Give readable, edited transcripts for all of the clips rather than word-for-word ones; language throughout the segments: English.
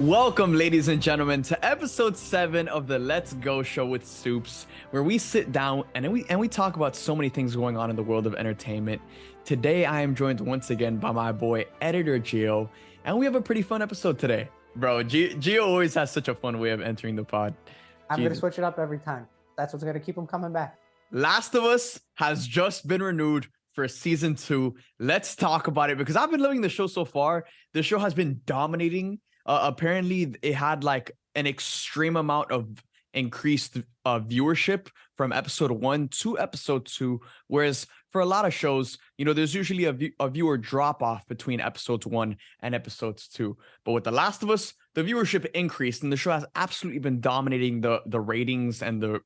Welcome, ladies and gentlemen, to episode 7 of the Let's Go show with Soups, where we sit down and we talk about so many things going on in the world of entertainment. Today, I am joined once again by my boy, Editor Geo, and we have a pretty fun episode today. Bro, Geo always has such a fun way of entering the pod. I'm going to switch it up every time. That's what's going to keep him coming back. Last of Us has just been renewed for season 2. Let's talk about it because I've been loving the show so far. The show has been dominating. Apparently, it had like an extreme amount of increased viewership from episode 1 to episode 2, whereas for a lot of shows, you know, there's usually a viewer drop off between episodes 1 and episodes 2. But with The Last of Us, the viewership increased, and the show has absolutely been dominating the ratings and the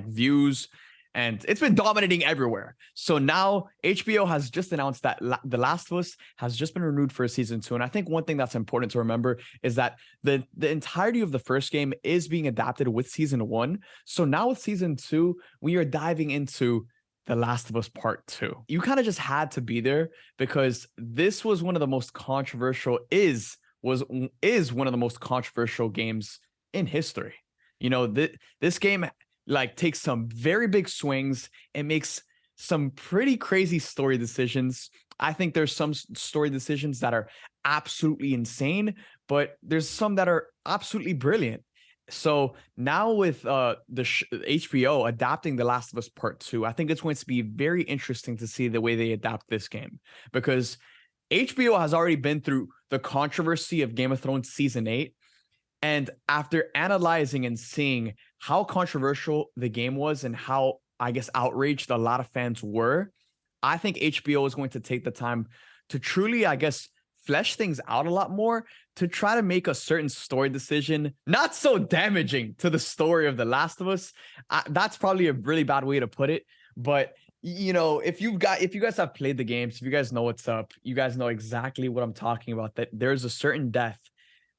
views. And it's been dominating everywhere. So now HBO has just announced that The Last of Us has just been renewed for season 2. And I think one thing that's important to remember is that the entirety of the first game is being adapted with season 1. So now with season 2, we are diving into The Last of Us Part 2. You kind of just had to be there because this was one of the most controversial, is one of the most controversial games in history. You know, this game takes some very big swings and makes some pretty crazy story decisions. I think there's some story decisions that are absolutely insane, but there's some that are absolutely brilliant. So now with HBO adapting The Last of Us Part 2, I think it's going to be very interesting to see the way they adapt this game, because HBO has already been through the controversy of Game of Thrones season 8. And after analyzing and seeing how controversial the game was and how, I guess, outraged a lot of fans were, I think HBO is going to take the time to truly, I guess, flesh things out a lot more to try to make a certain story decision not so damaging to the story of The Last of Us. That's probably a really bad way to put it. But, you know, if you guys have played the games, if you guys know what's up, you guys know exactly what I'm talking about, that there's a certain death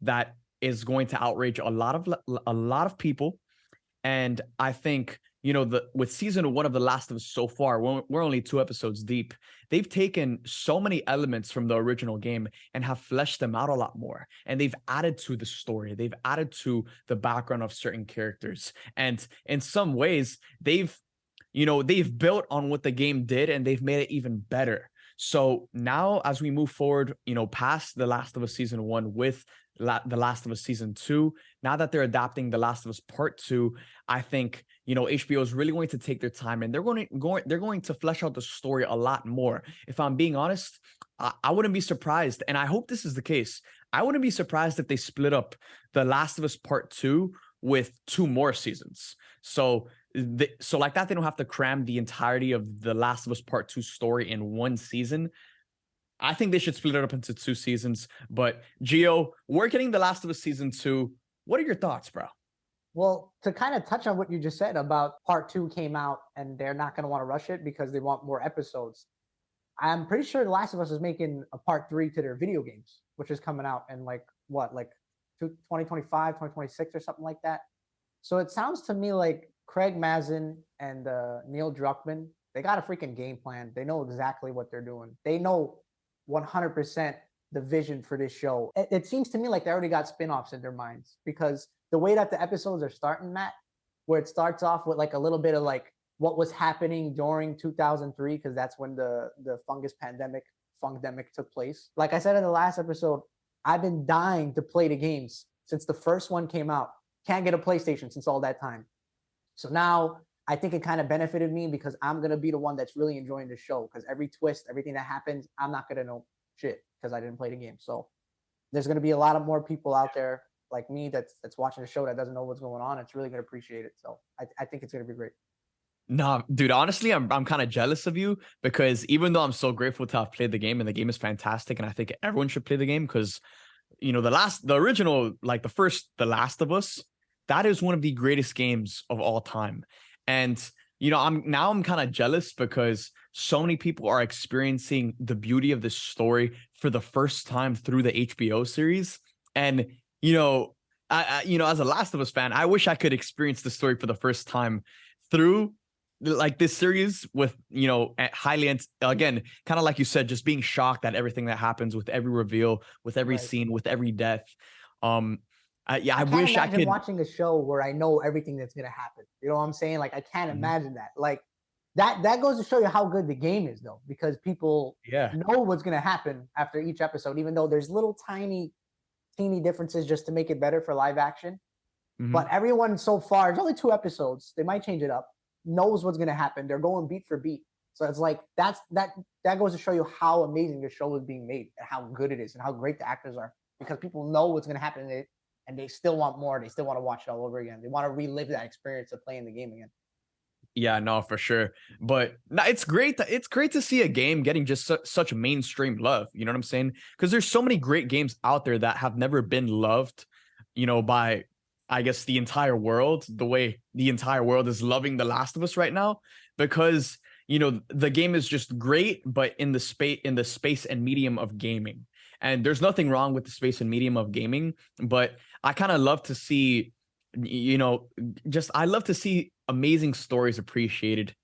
that is going to outrage a lot of people. And I think, you know, with season 1 of The Last of Us so far, we're only 2 episodes deep. They've taken so many elements from the original game and have fleshed them out a lot more. And they've added to the story. They've added to the background of certain characters. And in some ways, they've built on what the game did and they've made it even better. So now as we move forward, you know, past The Last of Us season 1 with The Last of Us season 2, now that they're adapting The Last of Us Part 2, I think, you know, HBO is really going to take their time and they're going to flesh out the story a lot more. If I'm being honest, I wouldn't be surprised, and I hope this is the case. I wouldn't be surprised if they split up The Last of Us Part 2 with 2 more seasons. So like that, they don't have to cram the entirety of The Last of Us Part 2 story in one season. I think they should split it up into 2 seasons. But Geo, we're getting The Last of Us season 2. What are your thoughts, bro? Well, to kind of touch on what you just said about Part 2 came out and they're not going to want to rush it because they want more episodes. I'm pretty sure The Last of Us is making a Part 3 to their video games, which is coming out in 2025, 2026 or something like that. So it sounds to me like Craig Mazin and Neil Druckmann, they got a freaking game plan. They know exactly what they're doing. They know 100% the vision for this show. It seems to me like they already got spin-offs in their minds, because the way that the episodes are starting, Matt, where it starts off with like a little bit of like what was happening during 2003, because that's when the fungus pandemic took place. Like I said in the last episode, I've been dying to play the games since the first one came out. Can't get a PlayStation since all that time. So now I think it kind of benefited me because I'm going to be the one that's really enjoying the show, because every twist, everything that happens, I'm not going to know shit because I didn't play the game. So there's going to be a lot of more people out there like me that's watching the show that doesn't know what's going on. It's really going to appreciate it. So I think it's going to be great. No, dude, honestly, I'm kind of jealous of you, because even though I'm so grateful to have played the game and the game is fantastic and I think everyone should play the game, because, you know, the original, like the first The Last of Us, that is one of the greatest games of all time. And, you know, I'm kind of jealous because so many people are experiencing the beauty of this story for the first time through the HBO series. And, you know, as a Last of Us fan, I wish I could experience the story for the first time through like this series with, you know, again, kind of like you said, just being shocked at everything that happens with every reveal, with every scene, with every death. Yeah, I I can't wish I imagine could. watching a show where I know everything that's gonna happen. You know what I'm saying? Like I can't Mhm. imagine that. Like that goes to show you how good the game is, though, because people Yeah. know what's gonna happen after each episode, even though there's little tiny, teeny differences just to make it better for live action. But Mhm. everyone so far, it's only 2 episodes. They might change it up. Knows what's gonna happen. They're going beat for beat. So it's like that goes to show you how amazing the show is being made and how good it is and how great the actors are, because people know what's gonna happen in it and they still want more. They still want to watch it all over again. They want to relive that experience of playing the game again. Yeah, no, for sure. But no, it's great. It's great to see a game getting just such mainstream love. You know what I'm saying? Because there's so many great games out there that have never been loved, by I guess the entire world, the way the entire world is loving The Last of Us right now. Because the game is just great, but in the space and medium of gaming. And there's nothing wrong with the space and medium of gaming, but I kind of love to see you know just I love to see amazing stories appreciated,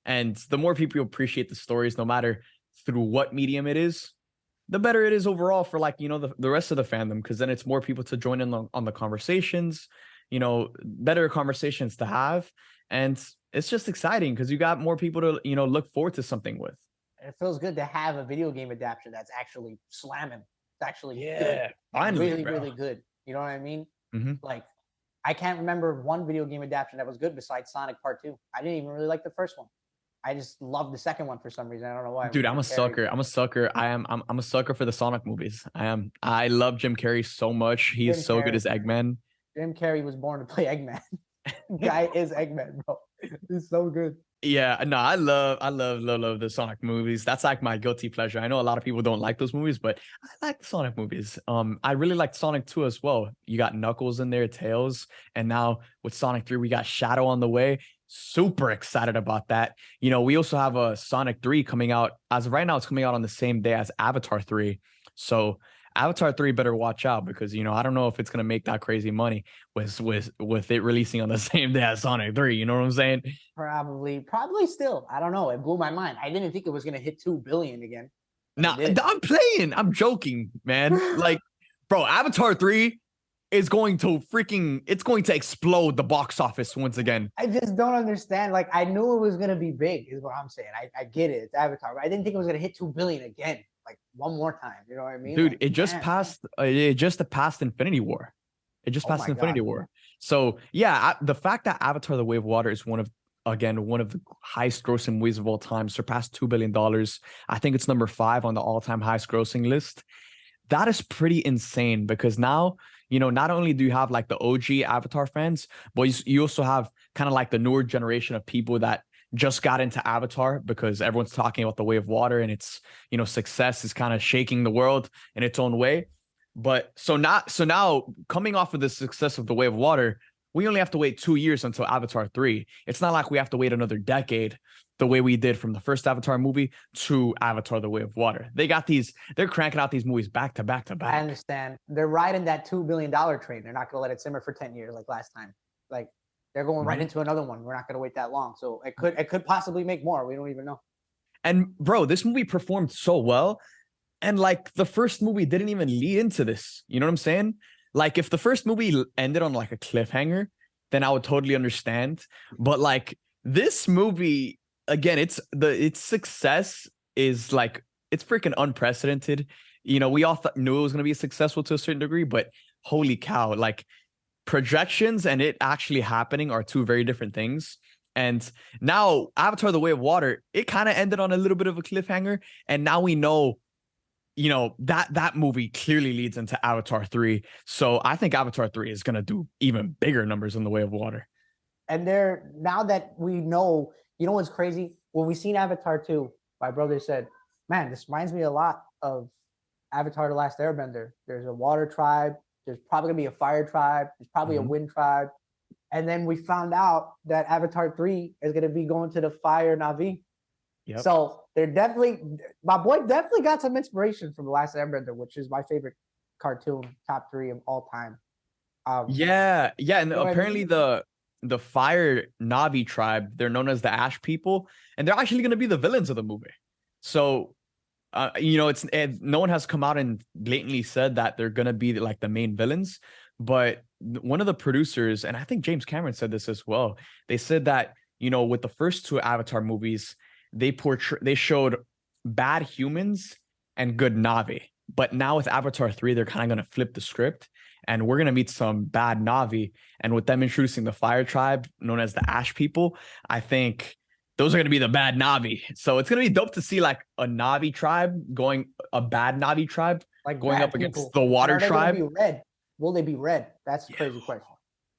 and the more people appreciate the stories, no matter through what medium it is, the better it is overall for the rest of the fandom, because then it's more people to join in on the conversations, better conversations to have, and it's just exciting because you got more people to look forward to something with. It feels good to have a video game adaptation that's actually slamming. It's actually good, Yeah, like finally, really, bro. really good. You know what I mean? Hmm. Like I can't remember one video game adaptation that was good besides Sonic Part Two. I didn't even really like the first one. I just loved the second one for some reason. I don't know why. Dude, With I'm Jim a Carrey. sucker. I'm a sucker. I'm a sucker for the Sonic movies. I love Jim Carrey so much. He is Jim so good Carrey. as Eggman. Jim Carrey was born to play Eggman. Guy is Eggman, bro. He's so good. Yeah, no, I love the Sonic movies. That's like my guilty pleasure. I know a lot of people don't like those movies, but I like the Sonic movies. I really like Sonic 2 as well. You got Knuckles in there, Tails, and now with Sonic 3, we got Shadow on the way. Super excited about that. We also have a Sonic 3 coming out. As of right now, it's coming out on the same day as Avatar 3. So Avatar 3 better watch out, because I don't know if it's gonna make that crazy money with it releasing on the same day as Sonic 3. You know what I'm saying? Probably still. I don't know. It blew my mind. I didn't think it was gonna hit 2 billion again, but it Now, did. I'm playing. I'm joking, man. Like, bro, Avatar 3 is going to it's going to explode the box office once again. I just don't understand. Like I knew it was gonna be big, is what I'm saying. I get it. It's Avatar, but I didn't think it was gonna hit 2 billion again, like one more time. You know what I mean? Dude, Like, it man. just passed Infinity War. It just Oh passed my god. Infinity War. So, yeah, the fact that Avatar the Way of Water is one of the highest grossing movies of all time, surpassed $2 billion. I think it's number 5 on the all-time highest grossing list. That is pretty insane, because now, not only do you have like the OG Avatar fans, but you also have kind of like the newer generation of people that just got into Avatar because everyone's talking about the Way of Water, and its success is kind of shaking the world in its own way. But so now coming off of the success of the Way of Water, we only have to wait 2 years until Avatar 3. It's not like we have to wait another decade the way we did from the first Avatar movie to Avatar the Way of Water. They're cranking out these movies back to back to I back. understand. They're riding that $2 billion train. They're not gonna let it simmer for 10 years like last time. Like they're going right Mhm. into another one. We're not gonna wait that long. So it could possibly make more. We don't even know. And bro, this movie performed so well. And like the first movie didn't even lead into this. You know what I'm saying? Like if the first movie ended on like a cliffhanger, then I would totally understand. But like this movie, again, its success is like it's freaking unprecedented. We all knew it was gonna be successful to a certain degree, but holy cow, like projections and it actually happening are two very different things. And now Avatar the Way of Water, it kind of ended on a little bit of a cliffhanger. And now we know that movie clearly leads into Avatar 3. So I think Avatar 3 is going to do even bigger numbers in the Way of Water. And they're now that we know, what's crazy? When we seen Avatar 2, my brother said, man, this reminds me a lot of Avatar The Last Airbender. There's a water tribe, there's probably gonna be a fire tribe, there's probably a wind tribe. And then we found out that Avatar 3 is gonna be going to the fire Navi. Yep. So they're definitely, my boy definitely got some inspiration from The Last Airbender, which is my favorite cartoon, top 3 of all time. Yeah, and You know what I apparently mean? the fire Navi tribe, they're known as the Ash people, and they're actually going to be the villains of the movie. So no one has come out and blatantly said that they're going to be like the main villains, but one of the producers, and I think James Cameron said this as well, they said that, you know, with the first two Avatar movies, they showed bad humans and good Na'vi. But now with Avatar 3, they're kind of going to flip the script and we're going to meet some bad Na'vi. And with them introducing the fire tribe known as the Ash people, I think those are going to be the bad Na'vi. So it's going to be dope to see like a Na'vi tribe a bad Na'vi tribe Like going bad up against people. the water Are they tribe. gonna be red? Will they be red? That's a crazy question.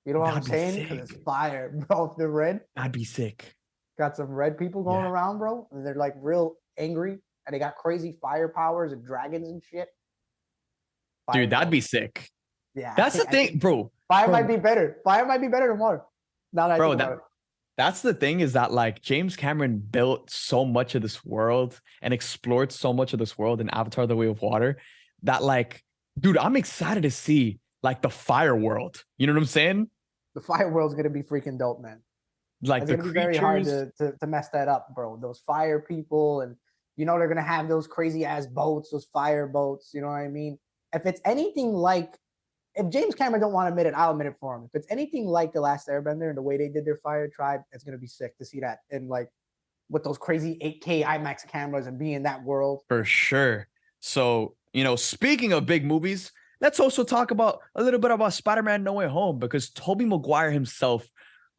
You know what I'm That'd be saying? Because it's sick. fire, bro. If they're red, That'd be sick. got some red people going Yeah. around, bro. And they're like real angry and they got crazy fire powers and dragons and shit. Fire, Dude, that'd bro. be sick. Yeah. That's the thing, bro. Fire Bro, might be better. Fire might be better than water. Now that I bro, think about it. that's the thing is that like James Cameron built so much of this world and explored so much of this world in Avatar: The Way of Water that like, dude, I'm excited to see like the fire world. You know what I'm saying? The fire world's gonna be freaking dope, man. Like It's the gonna be very hard creatures. to mess that up, bro. Those fire people, and you know they're gonna have those crazy ass boats, those fire boats. You know what I mean? If it's anything like, if James Cameron don't want to admit it, I'll admit it for him. If it's anything like the Last Airbender and the way they did their fire tribe, it's gonna be sick to see that. And like with those crazy 8K IMAX cameras and be in that world. For sure. So, you know, speaking of big movies, let's also talk about a little bit about Spider-Man No Way Home because Toby Maguire himself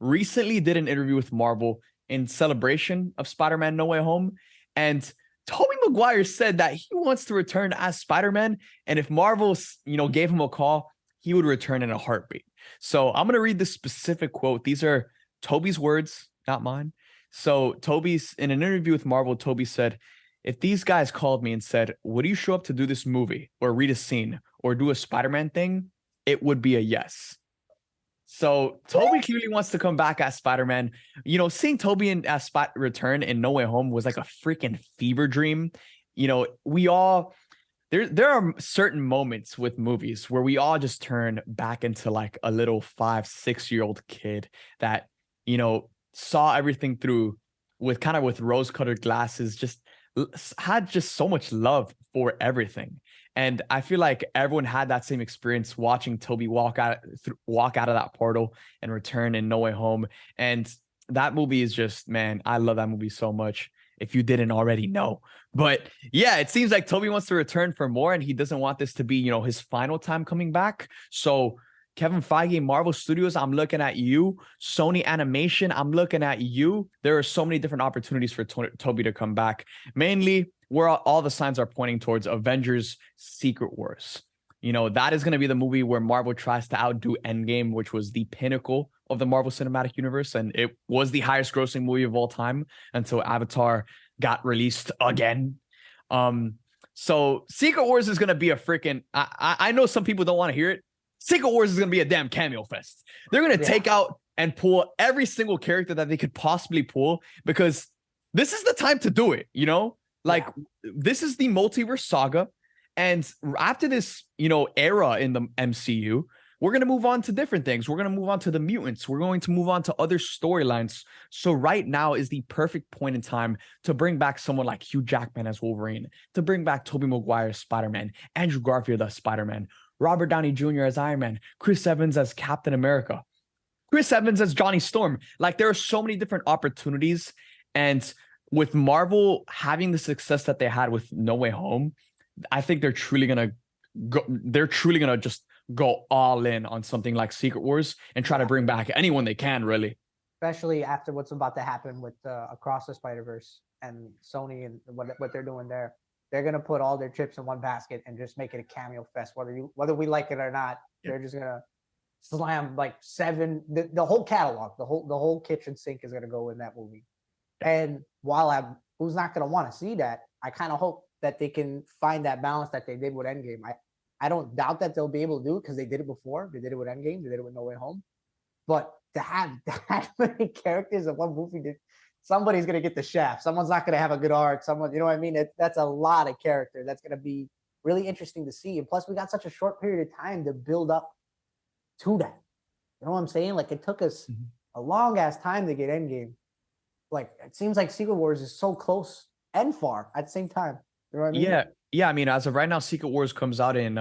recently did an interview with Marvel in celebration of Spider-Man No Way Home. And Toby Maguire said that he wants to return as Spider-Man. And if Marvel, you know, gave him a call, he would return in a heartbeat. So I'm going to read this specific quote. These are Toby's words, not mine. So Toby's in an interview with Marvel, Toby said, if these guys called me and said, would you show up to do this movie or read a scene or do a Spider-Man thing? It would be a yes. So Toby clearly wants to come back as Spider-Man. You know, seeing Toby as Spot return in No Way Home was like a freaking fever dream. You know, we all there are certain moments with movies where we all just turn back into like a little 5-6 year old kid that, you know, saw everything through with rose-colored glasses, just had just so much love for everything. And I feel like everyone had that same experience watching Toby walk out of that portal and return in No Way Home. And that movie is just, man, I love that movie so much. If you didn't already know. But yeah, it seems like Toby wants to return for more and he doesn't want this to be, you know, his final time coming back. So Kevin Feige, Marvel Studios, I'm looking at you. Sony Animation, I'm looking at you. There are so many different opportunities for Toby to come back. Mainly, where all the signs are pointing towards Avengers Secret Wars. You know, that is going to be the movie where Marvel tries to outdo Endgame, which was the pinnacle of the Marvel Cinematic Universe. And it was the highest grossing movie of all time until Avatar got released again. So Secret Wars is going to be a freaking, I know some people don't want to hear it. Secret Wars is going to be a damn cameo fest. They're going to take out and pull every single character that they could possibly pull because this is the time to do it, you know? Like, this is the multiverse saga. And after this, you know, era in the MCU, we're going to move on to different things. We're going to move on to the mutants. We're going to move on to other storylines. So right now is the perfect point in time to bring back someone like Hugh Jackman as Wolverine, to bring back Tobey Maguire as Spider-Man, Andrew Garfield as Spider-Man, Robert Downey Jr. as Iron Man, Chris Evans as Captain America, Chris Evans as Johnny Storm. Like, there are so many different opportunities. And with Marvel having the success that they had with No Way Home, I think they're truly going to just go all in on something like Secret Wars and try to bring back anyone they can, really. Especially after what's about to happen with Across the Spider-Verse and Sony and what they're doing there. They're going to put all their chips in one basket and just make it a cameo fest, whether we like it or not. They're just going to slam like the whole catalog, the whole kitchen sink is going to go in that movie. And while who's not going to want to see that, I kind of hope that they can find that balance that they did with Endgame. I don't doubt that they'll be able to do it because they did it before. They did it with Endgame. They did it with No Way Home. But to have that many characters in one movie, somebody's going to get the shaft. Someone's not going to have a good arc. Someone, you know what I mean? That's a lot of character. That's going to be really interesting to see. And plus, we got such a short period of time to build up to that. You know what I'm saying? Like, it took us a long ass time to get Endgame. Like, it seems like Secret Wars is so close and far at the same time. You know what I mean? Yeah. I mean, as of right now, Secret Wars comes out in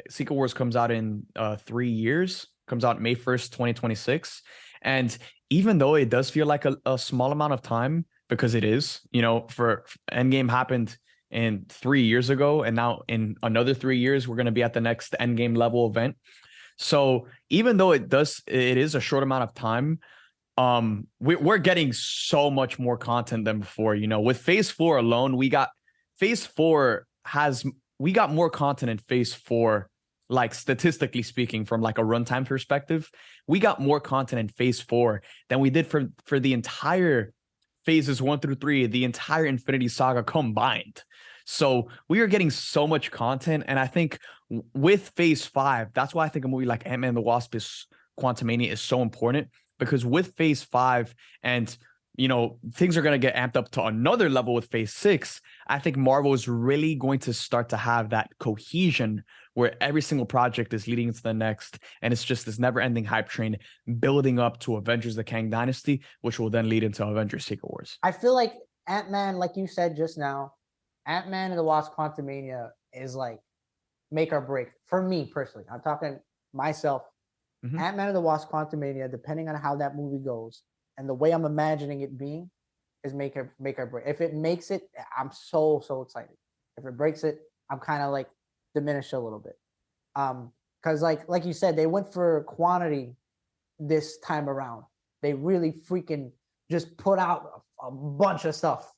Secret Wars comes out in 3 years, comes out May 1st, 2026. And even though it does feel like a small amount of time, because it is, for Endgame happened in 3 years ago, and now in another 3 years, we're going to be at the next Endgame level event. So even though it is a short amount of time, we're getting so much more content than before. With Phase 4 alone, we got more content in Phase 4, like statistically speaking, from like a runtime perspective. We got more content in Phase 4 than we did for the entire phases 1 through 3, the entire Infinity Saga combined. So we are getting so much content, and I think with Phase 5, that's why I think a movie like Ant-Man and the Wasp Quantumania is so important, because with Phase 5 and things are going to get amped up to another level with Phase 6, I think Marvel is really going to start to have that cohesion where every single project is leading into the next, and it's just this never-ending hype train building up to Avengers: The Kang Dynasty, which will then lead into Avengers: Secret Wars. I feel like Ant-Man, like you said just now, Ant-Man and the Wasp Quantumania is like make or break for me personally. I'm talking myself. Mhm. Ant-Man and the Wasp Quantumania, depending on how that movie goes and the way I'm imagining it being, is make or break. If it makes it, I'm so excited. If it breaks it, I'm kind of like diminished a little bit. Because like you said, they went for quantity this time around. They really freaking just put out a bunch of stuff,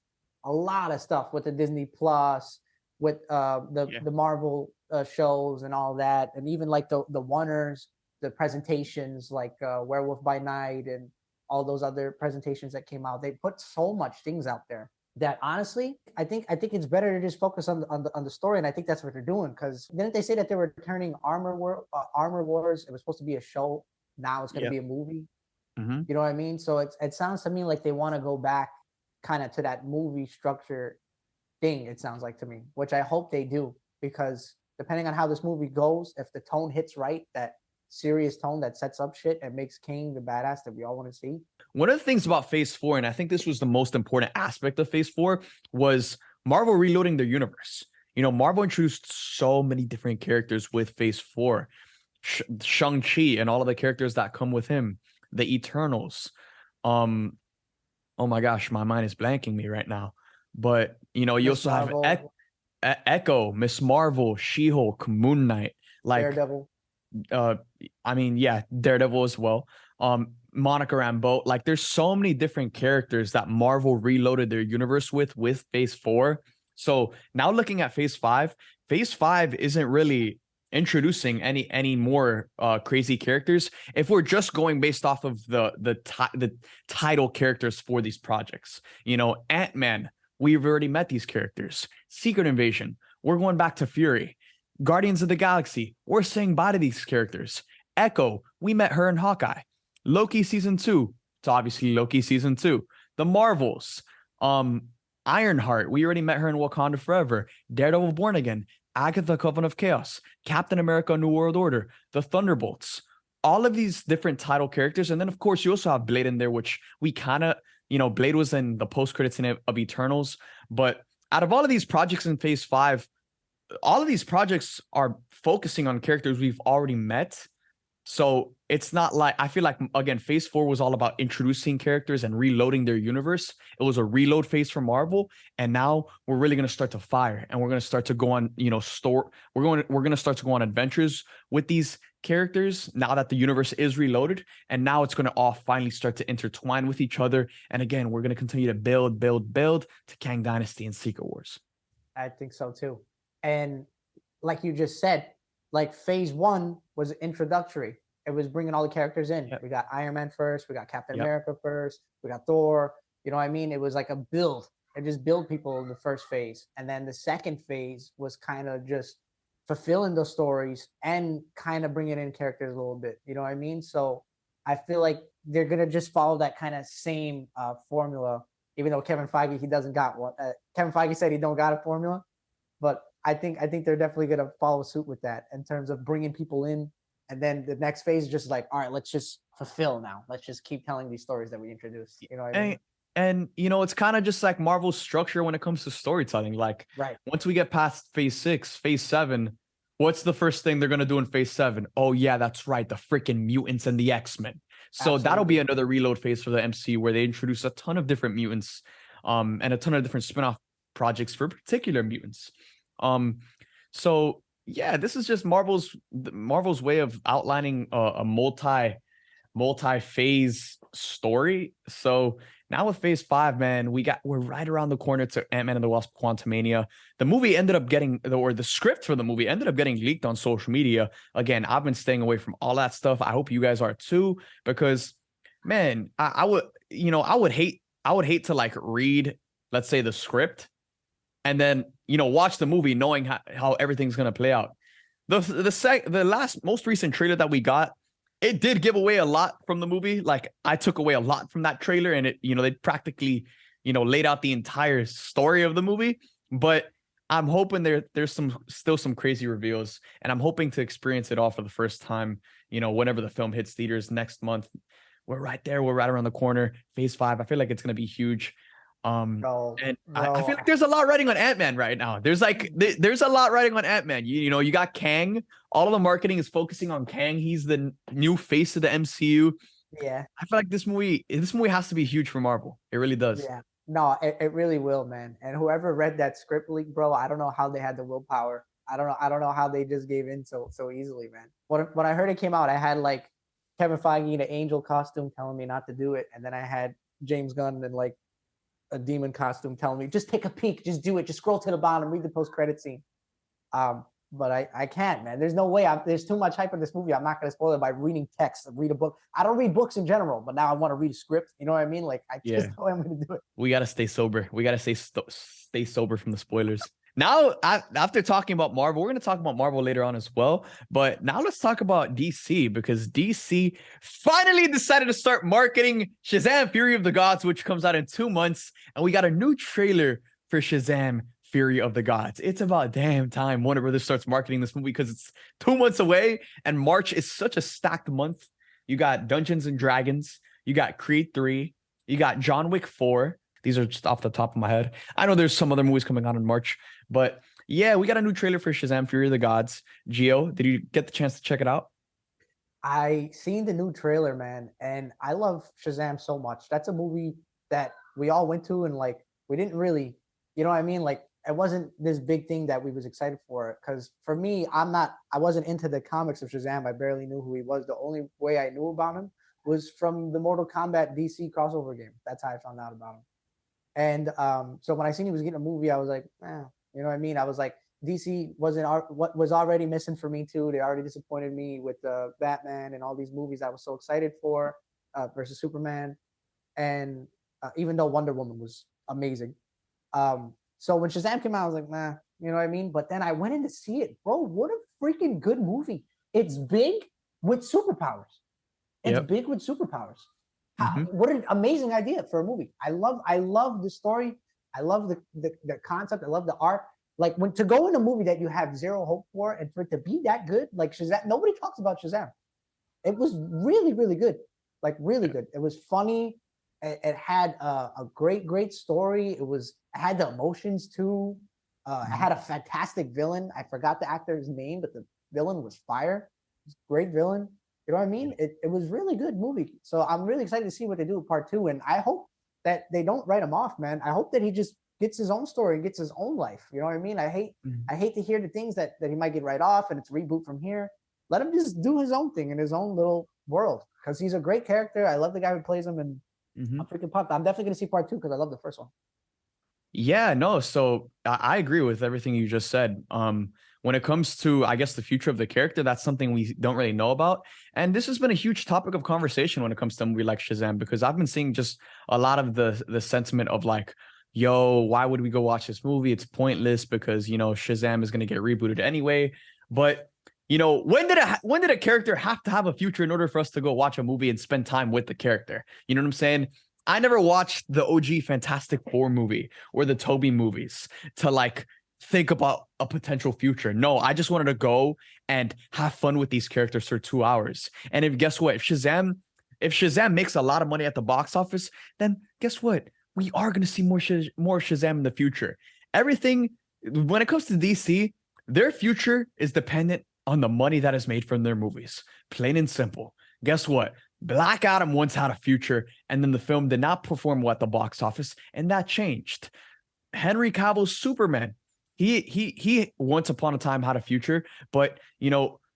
a lot of stuff with the Disney Plus, with the Marvel shows and all that, and even like the Warners, the presentations like Werewolf by Night and all those other presentations that came out. They put so much things out there that honestly, I think it's better to just focus on the story, and I think that's what they're doing. Because didn't they say that they were turning Armor Wars? It was supposed to be a show. Now it's going to be a movie. Mm-hmm. You know what I mean? So it sounds to me like they want to go back kind of to that movie structure thing. It sounds like to me, which I hope they do, because depending on how this movie goes, if the tone hits right, that serious tone that sets up shit and makes King the badass that we all want to see. One of the things about Phase 4, and I think this was the most important aspect of Phase 4, was Marvel reloading their universe. Marvel introduced so many different characters with Phase 4. Shang-Chi and all of the characters that come with him, the Eternals. Oh my gosh, my mind is blanking me right now. But, you also have Echo, Miss Marvel, She-Hulk, Moon Knight, like Daredevil. Daredevil as well. Monica Rambeau. Like, there's so many different characters that Marvel reloaded their universe with Phase 4. So now looking at Phase 5, Phase 5 isn't really introducing any more crazy characters if we're just going based off of the title characters for these projects. Ant-Man, we've already met these characters. Secret Invasion, we're going back to Fury. Guardians of the Galaxy, we're saying bye to these characters. Echo, we met her in Hawkeye. Loki season 2, it's obviously Loki season 2. The Marvels, Ironheart, we already met her in Wakanda Forever. Daredevil Born Again, Agatha Coven of Chaos, Captain America New World Order, the Thunderbolts, all of these different title characters. And then, of course, you also have Blade in there, which we kind of, Blade was in the post-credits scene of Eternals. But out of all of these projects in Phase 5, all of these projects are focusing on characters we've already met. So it's not like, I feel like, again, Phase 4 was all about introducing characters and reloading their universe. It was a reload phase for Marvel. And now we're really going to start to fire, and we're going to start to go on, we're going to start to go on adventures with these characters now that the universe is reloaded. And now it's going to all finally start to intertwine with each other. And again, we're going to continue to build to Kang Dynasty and Secret Wars. I think so too. And like you just said, like Phase 1 was introductory. It was bringing all the characters in. Yep. We got Iron Man first. We got Captain America first. We got Thor. You know what I mean? It was like a build. It just build people in the first phase. And then the second phase was kind of just fulfilling those stories and kind of bringing in characters a little bit. You know what I mean? So I feel like they're going to just follow that kind of same formula, even though Kevin Feige, he doesn't got one. Kevin Feige said he don't got a formula, but I think they're definitely going to follow suit with that in terms of bringing people in. And then the next phase is just like, all right, let's just fulfill now. Let's just keep telling these stories that we introduced. You know what I mean? And it's kind of just like Marvel's structure when it comes to storytelling. Like, once we get past Phase 6, Phase 7, What's the first thing they're gonna do in Phase 7? Oh yeah, that's right, the freaking mutants and the X-Men. So that'll be Absolutely. another reload phase for the MCU where they introduce a ton of different mutants, and a ton of different spin-off projects for particular mutants. Um, so yeah, this is just Marvel's way of outlining a multi-phase story. So now with Phase 5, man, we're right around the corner to Ant-Man and the Wasp: Quantumania. The movie ended up getting, or the script for the movie ended up getting leaked on social media. Again, I've been staying away from all that stuff. I hope you guys are too, because man, I would, I would hate to like read, let's say, the script and then watch the movie knowing how everything's gonna play out. The last most recent trailer that we got, it did give away a lot from the movie. Like I took away a lot from that trailer, and it they practically laid out the entire story of the movie. But I'm hoping there's still some crazy reveals, and I'm hoping to experience it all for the first time. Whenever the film hits theaters next month, we're right there. We're right around the corner. Phase 5. I feel like it's gonna be huge. Bro, And I bro, feel like there's a lot riding on Ant-Man right now. There's there's a lot riding on Ant-Man. You got Kang. All of the marketing is focusing on Kang. He's the new face of the MCU. yeah, I feel like this movie has to be huge for Marvel. It really does. yeah. No, it really will, man. And whoever read that script leak, bro, I don't know how they had the willpower. I don't know how they just gave in so easily, man. When I heard it came out, I had like Kevin Feige in an angel costume telling me not to do it, and then I had James Gunn in like a demon costume telling me just take a peek, just do it, just scroll to the bottom, read the post credit scene. But I can't, man. There's no way. There's too much hype in this movie. I'm not going to spoil it by reading text. Read a book. I don't read books in general, but now I want to read a script. You know what I mean? Like I just know I'm going to do it. We got to stay sober. We got to stay sober from the spoilers. Now, after talking about Marvel, we're going to talk about Marvel later on as well. But now let's talk about DC, because DC finally decided to start marketing Shazam: Fury of the Gods, which comes out in 2 months. And we got a new trailer for Shazam: Fury of the Gods. It's about damn time Warner Brothers starts marketing this movie, because it's 2 months away. And March is such a stacked month. You got Dungeons and Dragons. You got Creed 3. You got John Wick 4. These are just off the top of my head. I know there's some other movies coming out in March, but yeah, we got a new trailer for Shazam: Fury of the Gods. Geo, did you get the chance to check it out? I seen the new trailer, man, and I love Shazam so much. That's a movie that we all went to, and like we didn't really, you know what I mean? Like it wasn't this big thing that we was excited for. Because for me, I wasn't into the comics of Shazam. I barely knew who he was. The only way I knew about him was from the Mortal Kombat DC crossover game. That's how I found out about him. And so when I seen he was getting a movie, I was like, you know what I mean? I was like, DC wasn't what was already missing for me too. They already disappointed me with Batman and all these movies I was so excited for versus Superman, and even though Wonder Woman was amazing. So when Shazam came out, I was like, nah, you know what I mean? But then I went in to see it, bro. What a freaking good movie! It's big with superpowers. It's big with superpowers. What an amazing idea for a movie. I love the story. I love the concept. I love the art. Like when to go in a movie that you have zero hope for, and for it to be that good, like Shazam, nobody talks about Shazam. It was really, really good. Like really good. It was funny. It had a great story. It had the emotions too. It had a fantastic villain. I forgot the actor's name, but the villain was fire. It was a great villain. You know what I mean? It was really good movie. So I'm really excited to see what they do with part 2. And I hope that they don't write him off, man. I hope that he just gets his own story and gets his own life. You know what I mean? I hate to hear the things that he might get right off and it's reboot from here. Let him just do his own thing in his own little world, because he's a great character. I love the guy who plays him, and I'm freaking pumped. I'm definitely gonna see part 2 because I love the first one. Yeah, no. So I agree with everything you just said. When it comes to, I guess, the future of the character, that's something we don't really know about. And this has been a huge topic of conversation when it comes to a movie like Shazam, because I've been seeing just a lot of the sentiment of like, yo, why would we go watch this movie? It's pointless because, Shazam is going to get rebooted anyway. But, when did a character have to have a future in order for us to go watch a movie and spend time with the character? You know what I'm saying? I never watched the OG Fantastic Four movie or the Tobey movies to like think about a potential future. No, I just wanted to go and have fun with these characters for 2 hours. And guess what? If Shazam makes a lot of money at the box office, then guess what? We are going to see more Shazam in the future. Everything, when it comes to DC, Their future is dependent on the money that is made from their movies. Plain and simple. Guess what? Black Adam once had a future, and then the film did not perform well at the box office, and that changed. Henry Cavill's Superman, he once upon a time had a future, but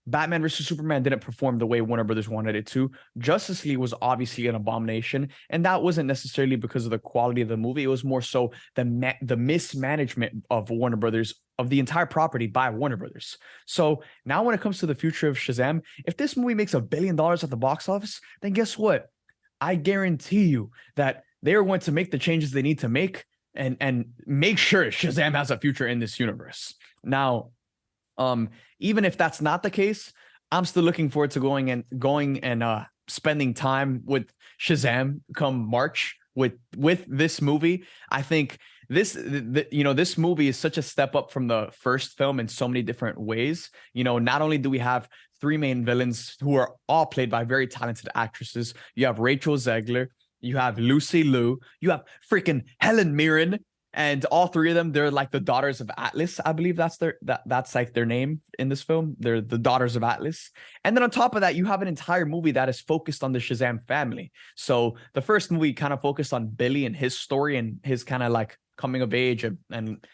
Batman versus Superman didn't perform the way Warner Brothers wanted it to. Justice League was obviously an abomination, and that wasn't necessarily because of the quality of the movie. It was more so the mismanagement of Warner Brothers, of the entire property by Warner Brothers. So now when it comes to the future of Shazam, if this movie makes $1 billion at the box office, then guess what? I guarantee you that they are going to make the changes they need to make and make sure Shazam has a future in this universe. Now, even if that's not the case, I'm still looking forward to going and spending time with Shazam come March with this movie. I think this movie is such a step up from the first film in so many different ways. Not only do we have 3 main villains who are all played by very talented actresses. You have Rachel Zegler, you have Lucy Liu, you have freaking Helen Mirren. And all 3 of them, they're like the daughters of Atlas. I believe that's like their name in this film. They're the daughters of Atlas. And then on top of that, you have an entire movie that is focused on the Shazam family. So the first movie kind of focused on Billy and his story and his kind of like coming of age and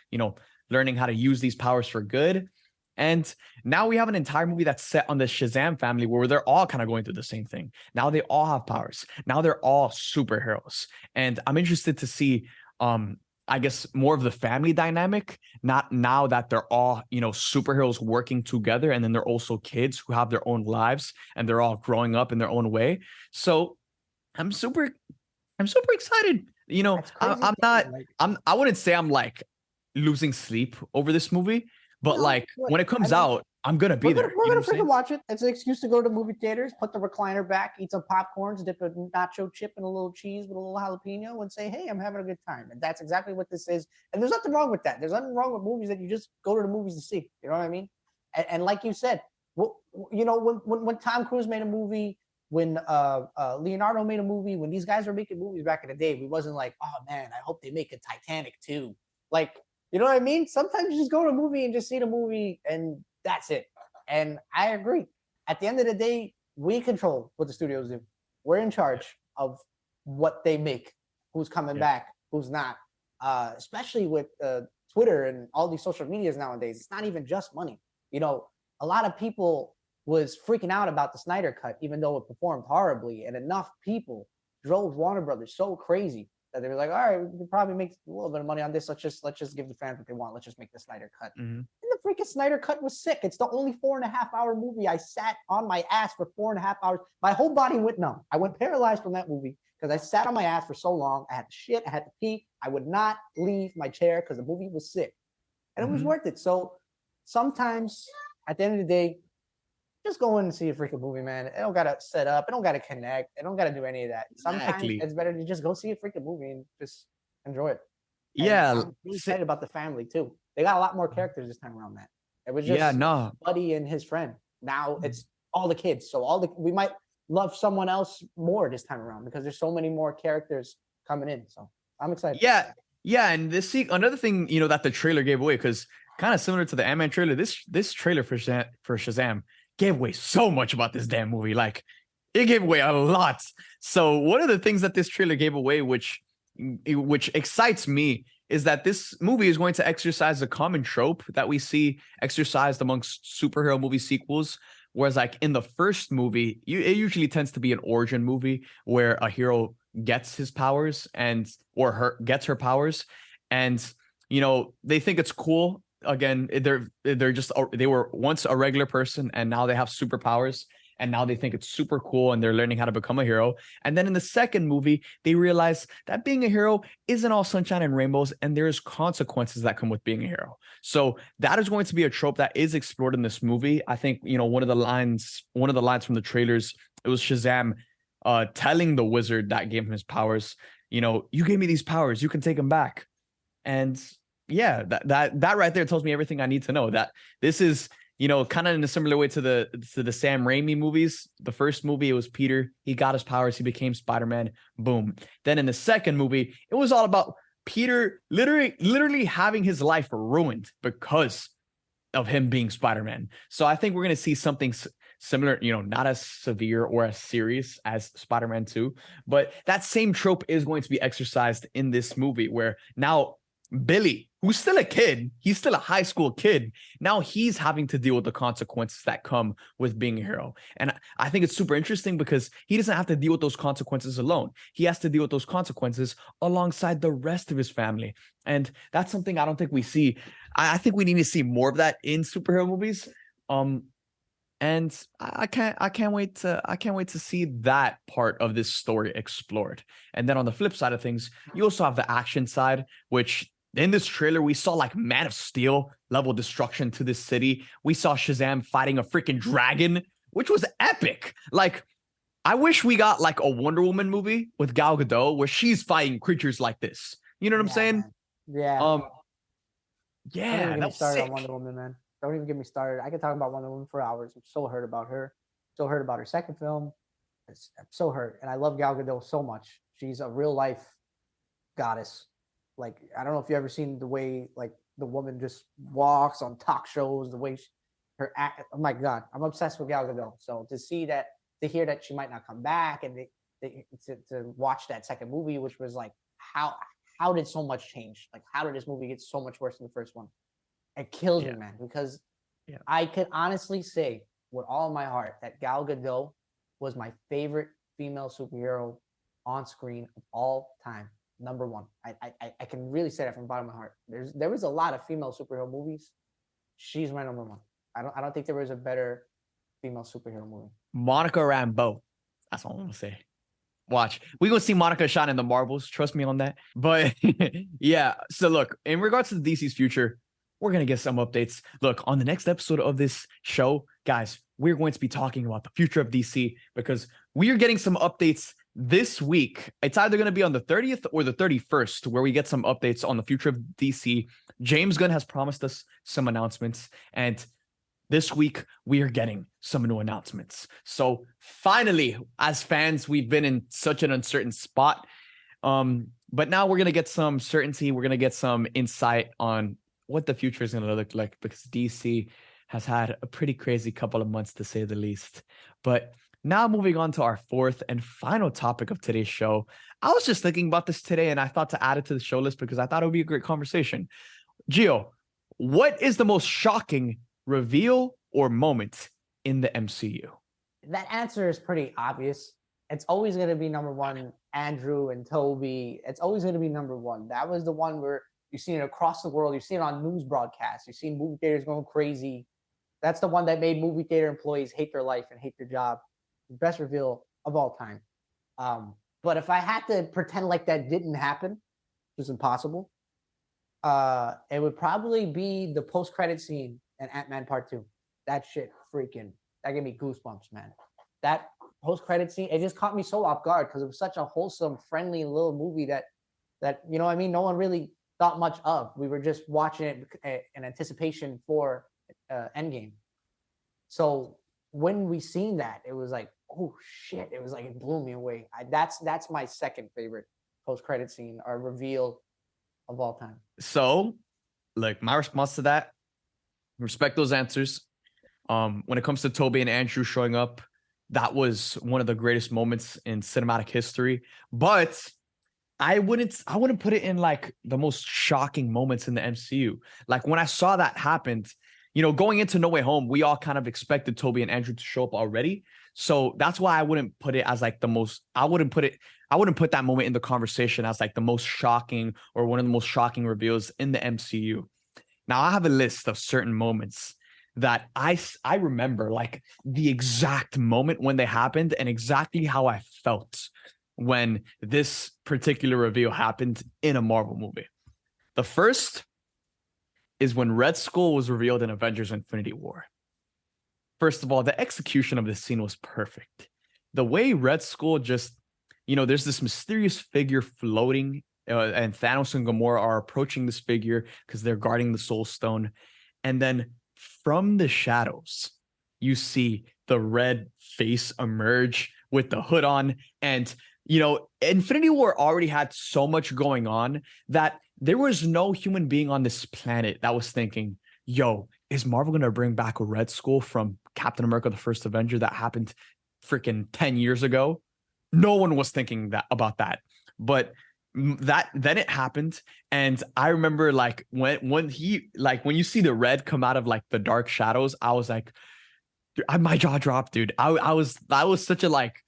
learning how to use these powers for good. And now we have an entire movie that's set on the Shazam family where they're all kind of going through the same thing. Now they all have powers. Now they're all superheroes. And I'm interested to see I guess more of the family dynamic, not now that they're all, superheroes working together. And then they're also kids who have their own lives and they're all growing up in their own way. So I'm super excited. I wouldn't say I'm like losing sleep over this movie, but when it comes out, I'm going to be there. We're going to freaking watch it. It's an excuse to go to the movie theaters, put the recliner back, eat some popcorns, dip a nacho chip in a little cheese with a little jalapeno and say, hey, I'm having a good time. And that's exactly what this is. And there's nothing wrong with that. There's nothing wrong with movies that you just go to the movies to see. You know what I mean? And like you said, when Tom Cruise made a movie, when Leonardo made a movie, when these guys were making movies back in the day, we wasn't like, oh, man, I hope they make a Titanic too. Like, you know what I mean? Sometimes you just go to a movie and just see the movie and that's it. And I agree. At the end of the day, we control what the studios do. We're in charge of what they make, who's coming back, who's not. Especially with Twitter and all these social medias nowadays. It's not even just money. A lot of people was freaking out about the Snyder Cut, even though it performed horribly. And enough people drove Warner Brothers so crazy that they were like, all right, we can probably make a little bit of money on this. Let's just give the fans what they want. Let's just make the Snyder Cut. Mm-hmm. And the freaking Snyder Cut was sick. It's the only 4.5-hour movie. I sat on my ass for 4.5 hours. My whole body went numb. I went paralyzed from that movie because I sat on my ass for so long. I had to shit. I had to pee. I would not leave my chair because the movie was sick. And it was worth it. So sometimes at the end of the day, just go in and see a freaking movie, man. It don't gotta set up. It don't gotta connect. It don't gotta do any of that. Sometimes it's better to just go see a freaking movie and just enjoy it. And I'm really excited about the family too. They got a lot more characters this time around. That it was just Buddy and his friend. Now it's all the kids. So we might love someone else more this time around because there's so many more characters coming in. So I'm excited. Yeah, and another thing that the trailer gave away, because kind of similar to the Ant-Man trailer, this trailer for Shazam gave away so much about this damn movie. Like, it gave away a lot. So one of the things that this trailer gave away, which excites me, is that this movie is going to exercise a common trope that we see exercised amongst superhero movie sequels. Whereas like in the first movie, it usually tends to be an origin movie where a hero gets his powers or gets her powers. And, they think it's cool. Again, they were once a regular person and now they have superpowers and now they think it's super cool and they're learning how to become a hero. And then in the second movie, they realize that being a hero isn't all sunshine and rainbows and there's consequences that come with being a hero. So that is going to be a trope that is explored in this movie. I think, one of the lines from the trailers, it was Shazam telling the wizard that gave him his powers, you gave me these powers, you can take them back. And yeah, that right there tells me everything I need to know. That this is, kind of in a similar way to the Sam Raimi movies. The first movie, it was Peter. He got his powers. He became Spider-Man. Boom. Then in the second movie, it was all about Peter literally having his life ruined because of him being Spider-Man. So I think we're going to see something similar, not as severe or as serious as Spider-Man 2, but that same trope is going to be exercised in this movie, where now Billy, who's still a kid, he's still a high school kid, now he's having to deal with the consequences that come with being a hero. And I think it's super interesting because he doesn't have to deal with those consequences alone. He has to deal with those consequences alongside the rest of his family. And that's something I don't think we see. I think we need to see more of that in superhero movies. And I can't wait to see that part of this story explored. And then on the flip side of things, you also have the action side, which in this trailer, we saw like Man of Steel level destruction to this city. We saw Shazam fighting a freaking dragon, which was epic. Like, I wish we got like a Wonder Woman movie with Gal Gadot where she's fighting creatures like this. You know what I'm saying? Man. Yeah. Yeah. Don't even get me started sick. on Wonder Woman, man. Don't even get me started. I could talk about Wonder Woman for hours. I'm so hurt about her. So hurt about her second film. I'm so hurt. And I love Gal Gadot so much. She's a real life goddess. Like, I don't know if you ever seen the way like the woman just walks on talk shows, the way her act. Oh my God, I'm obsessed with Gal Gadot. So to hear that she might not come back, and to watch that second movie, which was like, how did so much change? Like, how did this movie get so much worse than the first one? It kills me, man, because I could honestly say with all of my heart that Gal Gadot was my favorite female superhero on screen of all time. Number one. I can really say that from the bottom of my heart. There was a lot of female superhero movies. She's my number one. I don't think there was a better female superhero movie. Monica Rambeau. That's all I'm gonna say. Watch. We're gonna see Monica shine in the Marvels. Trust me on that. But yeah. So look, in regards to the DC's future, we're gonna get some updates. Look, on the next episode of this show, guys, we're going to be talking about the future of DC because we are getting some updates this week. It's either going to be on the 30th or the 31st, where we get some updates on the future of DC. James Gunn has promised us some announcements, and this week we are getting some new announcements. So finally, as fans, we've been in such an uncertain spot. But now we're going to get some certainty. We're going to get some insight on what the future is going to look like, because DC has had a pretty crazy couple of months, to say the least. But now moving on to our fourth and final topic of today's show. I was just thinking about this today, and I thought to add it to the show list because I thought it would be a great conversation. Gio, what is the most shocking reveal or moment in the MCU? That answer is pretty obvious. It's always going to be number one, Andrew and Toby. It's always going to be number one. That was the one where you've seen it across the world. You've seen it on news broadcasts. You've seen movie theaters going crazy. That's the one that made movie theater employees hate their life and hate their job. The best reveal of all time. But if I had to pretend like that didn't happen, which is impossible, it would probably be the post-credit scene in Ant-Man Part 2. That shit that gave me goosebumps, man. That post-credit scene, it just caught me so off guard because it was such a wholesome, friendly little movie that you know what I mean, no one really thought much of. We were just watching it in anticipation for Endgame. So when we seen that, it was like, oh shit! It was like, it blew me away. That's my second favorite post-credit scene or reveal of all time. So, like, my response to that, respect those answers. When it comes to Tobey and Andrew showing up, that was one of the greatest moments in cinematic history. But I wouldn't put it in like the most shocking moments in the MCU. Like, when I saw that happened, going into No Way Home, we all kind of expected Tobey and Andrew to show up already. So that's why I wouldn't put it as like the most, I wouldn't put that moment in the conversation as like the most shocking or one of the most shocking reveals in the MCU. Now, I have a list of certain moments that I remember, like the exact moment when they happened and exactly how I felt when this particular reveal happened in a Marvel movie. The first is when Red Skull was revealed in Avengers Infinity War. First of all, the execution of this scene was perfect. The way Red Skull just, there's this mysterious figure floating, and Thanos and Gamora are approaching this figure because they're guarding the Soul Stone. And then from the shadows, you see the red face emerge with the hood on. And, Infinity War already had so much going on that there was no human being on this planet that was thinking, yo, is Marvel going to bring back a Red Skull from Captain America, the First Avenger that happened freaking 10 years ago? No one was thinking that about that. But that then it happened. And I remember like when you see the red come out of like the dark shadows, I was like, dude, my jaw dropped, dude. I was that was such a like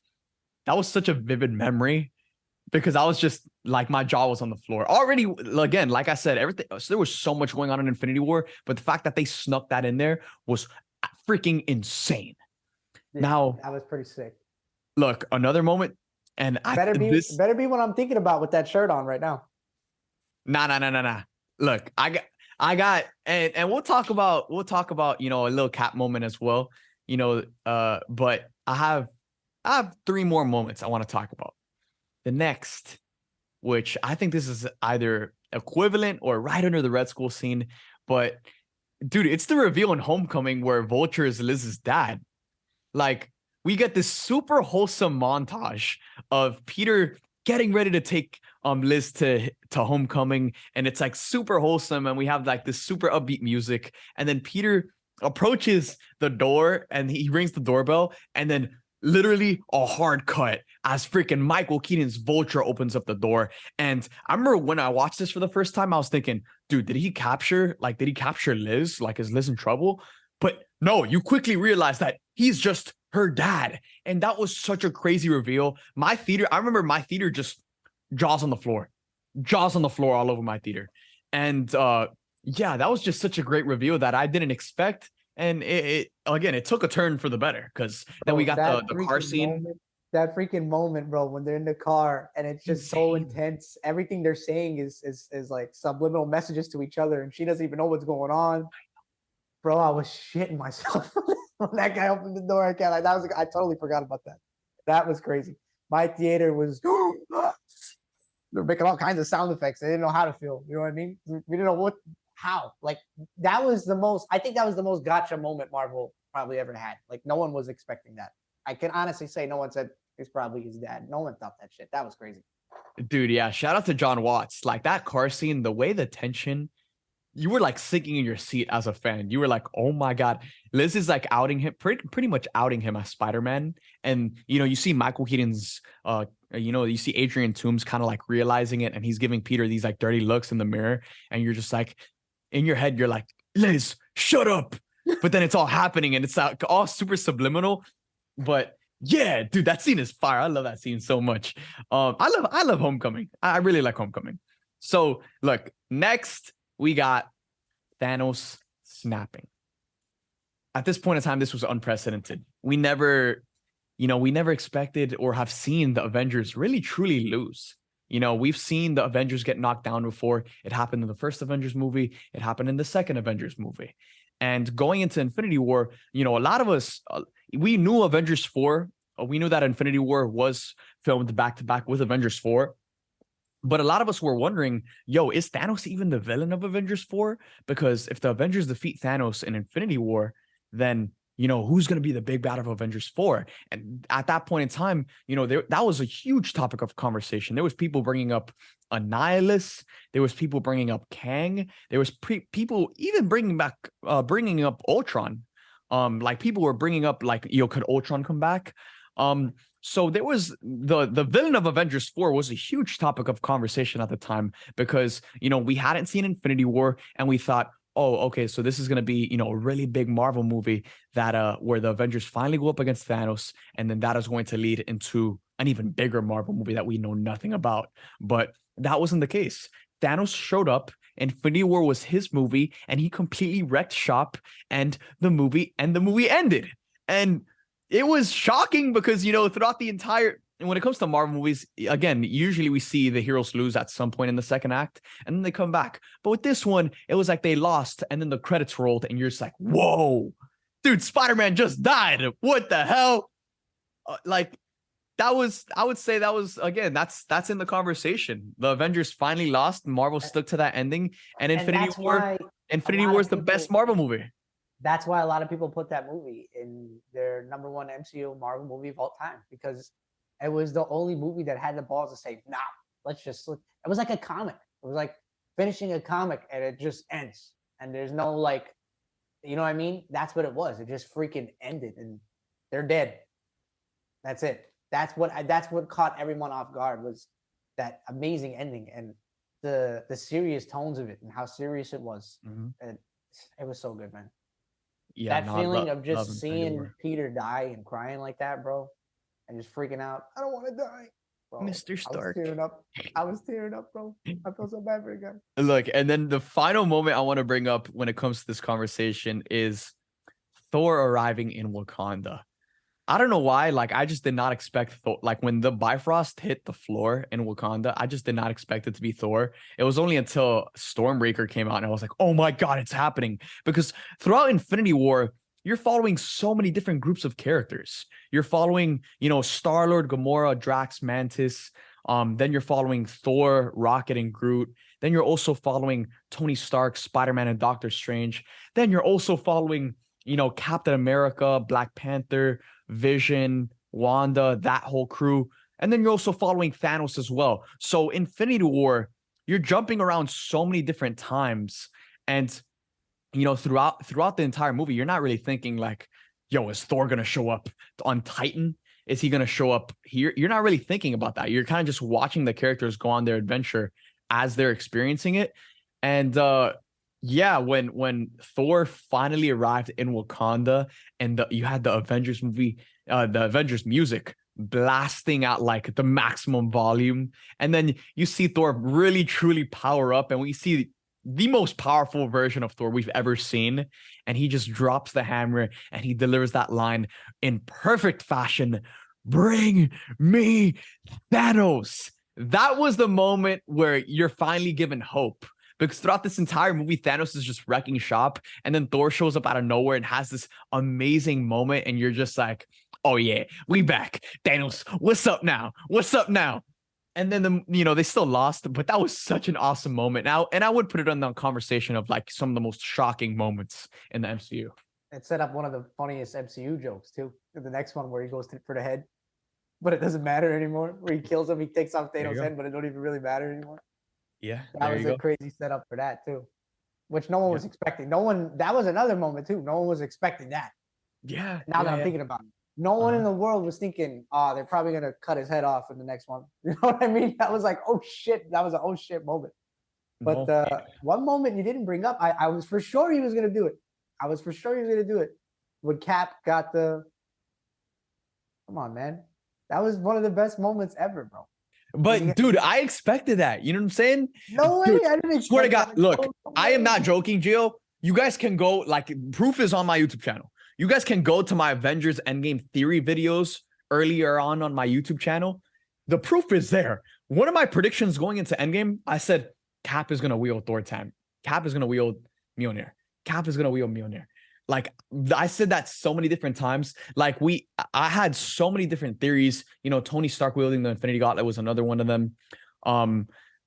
that was such a vivid memory because I was just like my jaw was on the floor already. Again, like I said, everything. So there was so much going on in Infinity War, but the fact that they snuck that in there was freaking insane. Yeah, Now, that was pretty sick. look, another moment, and Better be what I'm thinking about with that shirt on right now. Nah. Look, I got, and we'll talk about a little Cap moment as well. But I have three more moments I want to talk about. The next, which I think this is either equivalent or right under the Red Skull scene, but dude, it's the reveal in Homecoming where Vulture is Liz's dad. Like, we get this super wholesome montage of Peter getting ready to take Liz to Homecoming, and it's like super wholesome, and we have like this super upbeat music, and then Peter approaches the door and he rings the doorbell, and then literally a hard cut as freaking Michael Keaton's Vulture opens up the door. And I remember when I watched this for the first time, I was thinking, dude, did he capture Liz? Like, is Liz in trouble? But no, you quickly realize that he's just her dad. And that was such a crazy reveal. I remember my theater just jaws on the floor all over my theater. And yeah, that was just such a great reveal that I didn't expect. And it took a turn for the better because then we got the car scene. That freaking moment, bro, when they're in the car and it's just so intense. Everything they're saying is like subliminal messages to each other, and she doesn't even know what's going on. Bro, I was shitting myself when that guy opened the door. I totally forgot about that. That was crazy. My theater was they're making all kinds of sound effects. They didn't know how to feel. You know what I mean? We didn't know how. Like, that was the most gotcha moment Marvel probably ever had. Like, no one was expecting that. I can honestly say no one said it's probably his dad. No one thought that shit. That was crazy. Dude, yeah. Shout out to John Watts. Like, that car scene, the way the tension, you were like sinking in your seat as a fan. You were like, oh my God. Liz is like outing him, pretty much outing him as Spider-Man. And, you see Michael Keaton's, you see Adrian Toomes kind of like realizing it, and he's giving Peter these like dirty looks in the mirror. And you're just like, in your head, you're like, Liz, shut up. But then it's all happening and it's all super subliminal. But yeah, dude, that scene is fire. I love that scene so much. I love Homecoming. I really like Homecoming. So look, next we got Thanos snapping. At this point in time, this was unprecedented. We never expected or have seen the Avengers really truly lose. We've seen the Avengers get knocked down before. It happened in the first Avengers movie. It happened in the second Avengers movie. And going into Infinity War, a lot of us, we knew Avengers 4. We knew that Infinity War was filmed back to back with Avengers 4. But a lot of us were wondering, is Thanos even the villain of Avengers 4? Because if the Avengers defeat Thanos in Infinity War, then, who's going to be the big bad of Avengers 4? And at that point in time, that was a huge topic of conversation. There was people bringing up Annihilus. There was people bringing up Kang. There was people even bringing up Ultron. Like, people were bringing up, like, could Ultron come back? So there was the villain of Avengers 4 was a huge topic of conversation at the time because, we hadn't seen Infinity War, and we thought, oh, okay, so this is going to be, a really big Marvel movie that where the Avengers finally go up against Thanos, and then that is going to lead into an even bigger Marvel movie that we know nothing about. But that wasn't the case. Thanos showed up. Infinity War was his movie, and he completely wrecked shop, and the movie ended. And it was shocking because, throughout the entire, and when it comes to Marvel movies, again, usually we see the heroes lose at some point in the second act and then they come back. But with this one, it was like they lost and then the credits rolled and you're just like, whoa, dude, Spider-Man just died. What the hell? I would say that was, again, that's in the conversation. The Avengers finally lost. Marvel stuck to that ending, and Infinity War is the best Marvel movie. That's why a lot of people put that movie in their number one MCU Marvel movie of all time, because it was the only movie that had the balls to say, nah, it was like a comic. It was like finishing a comic and it just ends. And there's no like You know what I mean? That's what it was. It just freaking ended, and they're dead. That's it. That's what caught everyone off guard, was that amazing ending and the serious tones of it and how serious it was. And it was so good, man. Yeah, That no, feeling of love just Infinity seeing War. Peter die and crying like that, bro, and just freaking out. I don't want to die, bro. Mr. I was Stark. tearing up. I was tearing up, bro. I feel so bad for the guy. Look, and then the final moment I want to bring up when it comes to this conversation is Thor arriving in Wakanda. I don't know why, like I just did not expect Thor. Like when the Bifrost hit the floor in Wakanda, I just did not expect it to be Thor. It was only until Stormbreaker came out and I was like, oh my God, it's happening. Because throughout Infinity War, you're following so many different groups of characters. You're following, Star-Lord, Gamora, Drax, Mantis. Then you're following Thor, Rocket, and Groot. Then you're also following Tony Stark, Spider-Man, and Doctor Strange. Then you're also following, Captain America, Black Panther, Vision, Wanda, that whole crew. And then you're also following Thanos as well. So Infinity War, you're jumping around so many different times. And, throughout the entire movie, you're not really thinking like, yo, is Thor going to show up on Titan? Is he going to show up here? You're not really thinking about that. You're kind of just watching the characters go on their adventure as they're experiencing it. And yeah, when Thor finally arrived in Wakanda and you had the Avengers movie, the Avengers music blasting at like the maximum volume, and then you see Thor really truly power up, and we see the most powerful version of Thor we've ever seen, and he just drops the hammer and he delivers that line in perfect fashion. Bring me Thanos. That was the moment where you're finally given hope. Because throughout this entire movie, Thanos is just wrecking shop. And then Thor shows up out of nowhere and has this amazing moment. And you're just like, oh, yeah, we back. Thanos, what's up now? What's up now? And then, they still lost. But that was such an awesome moment. Now, and I would put it on the conversation of like some of the most shocking moments in the MCU. It set up one of the funniest MCU jokes, too. The next one where he goes for the head, but it doesn't matter anymore. Where he kills him, he takes off Thanos' head, but it don't even really matter anymore. Yeah, that was a crazy setup for that too, which no one was expecting. That was another moment too. No one was expecting that. Yeah. Now that I'm thinking about it, no one in the world was thinking, oh, they're probably gonna cut his head off in the next one. You know what I mean? That was like, oh shit. That was an oh shit moment. But one moment you didn't bring up, I was for sure he was gonna do it. I was for sure he was gonna do it. When Cap got the, come on, man, that was one of the best moments ever, bro. But dude, I expected that. You know what I'm saying? No way, dude, I didn't expect swear to God, that. look, I am not joking, Gio. You guys can go, like, proof is on my YouTube channel. You guys can go to my Avengers Endgame theory videos earlier on my YouTube channel. The proof is there. One of my predictions going into Endgame, I said, Cap is going to wield Thor time. Cap is going to wield Mjolnir. Cap is going to wield Mjolnir. Like, I said that so many different times. Like, I had so many different theories. Tony Stark wielding the Infinity Gauntlet was another one of them.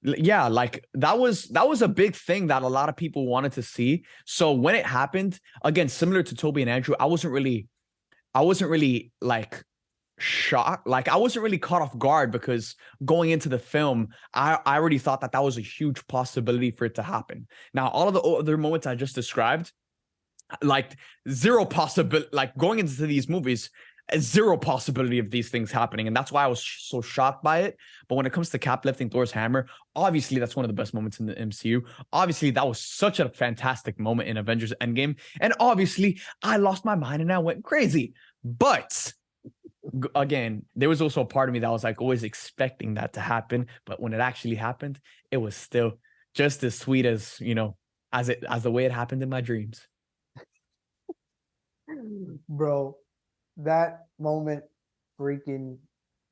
Yeah, like that was a big thing that a lot of people wanted to see. So when it happened, again, similar to Toby and Andrew, I wasn't really like shocked. Like, I wasn't really caught off guard, because going into the film, I already thought that was a huge possibility for it to happen. Now, all of the other moments I just described, like zero possibility, like going into these movies, zero possibility of these things happening. And that's why I was so shocked by it. But when it comes to Cap lifting Thor's hammer, obviously that's one of the best moments in the MCU. Obviously, that was such a fantastic moment in Avengers Endgame. And obviously, I lost my mind and I went crazy. But again, there was also a part of me that was like always expecting that to happen. But when it actually happened, it was still just as sweet as, as the way it happened in my dreams. Bro, that moment, freaking,